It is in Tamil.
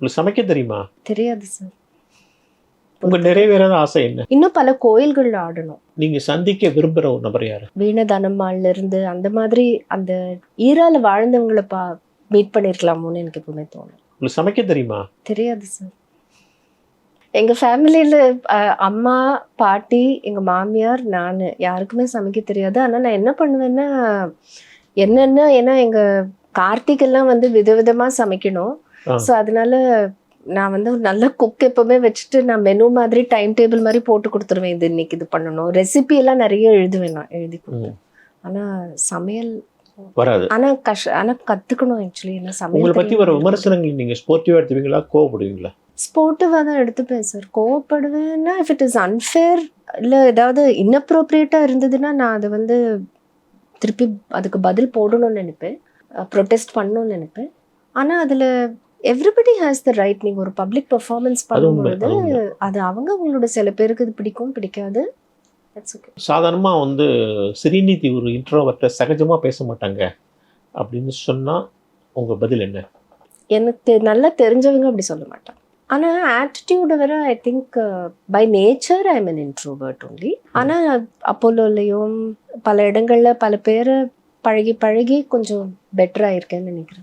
உங்களுக்கு சமைக்க தெரியுமா? தெரியாது சார். உங்க நிறைவேறாத ஆசை என்ன? இன்னும் பல கோயில்கள்ல ஆடணும். நீங்க சந்திக்க விரும்புற ஒரு நபர் யாரு? வீணதனம்மாள்ல இருந்து அந்த மாதிரி அந்த ஈரால வாழ்ந்தவங்கள மீட் பண்ணிருக்கலாமோன்னு எனக்கு எப்பவுமே தோணும். உங்களுக்கு சமைக்க தெரியுமா? தெரியாது சார். எங்க ஃபேமிலியில அம்மா, பாட்டி, எங்க மாமியார், நானு யாருக்குமே சமைக்க தெரியாது. ஆனா நான் என்ன பண்ணுவேன்னா, ஏன்னா எங்க கார்த்திக் எல்லாம் வந்து விதவிதமா சமைக்கணும். ஸோ அதனால நான் வந்து ஒரு நல்ல குக் எப்பவுமே வச்சுட்டு நான் மெனு மாதிரி டைம் டேபிள் மாதிரி போட்டு கொடுத்துருவேன். இது இன்னைக்கு இது பண்ணணும். ரெசிபி எல்லாம் நிறைய எழுதுவேன், நான் எழுதி கொடுத்தேன். ஆனா சமையல் வராது. ஆனா கத்துக்கணும் ஆக்சுவலி. என்ன உங்களை சமையல் பத்தி வர விமர்சனங்கள் நீங்க ஸ்போர்ட்டிவா எடுத்துவீங்களா, கோவப்படுவீங்களா? ஸ்போர்ட்டிவாக தான் எடுத்துப்பேன் சார். கோவப்படுவேன்னா இஃப் இட் இஸ் அன்ஃபேர் இல்லை ஏதாவது இன்னப்ரோப்ரியேட்டாக இருந்ததுன்னா நான் அதை வந்து திருப்பி அதுக்கு பதில் போடணும்னு நினைப்பேன், ப்ரொடெஸ்ட் பண்ணணும்னு நினைப்பேன். ஆனால் அதில் எவ்ரிபடி ஹேஸ் த ரைட். நீங்கள் ஒரு பப்ளிக் பெர்ஃபார்மன்ஸ் பண்ணும்பொழுது அது அவங்களோட சில பேருக்கு இது பிடிக்கும், பிடிக்காது. சாதாரணமா வந்து ஸ்ரீநிதி ஒரு இன்ட்ரோவர்ட்ட சகஜமா பேச மாட்டாங்க அப்படின்னு சொன்னா உங்க பதில் என்ன? எனக்கு நல்லா தெரிஞ்சவங்க அப்படி சொல்ல மாட்டாங்க. ஆனால் ஆட்டிடியூடை வர I think by nature I am an introvert only. ஆனால் அப்போலோலையும் பல இடங்களில் பல பேரை பழகி கொஞ்சம் பெட்டராக இருக்கேன்னு நினைக்கிறேன்.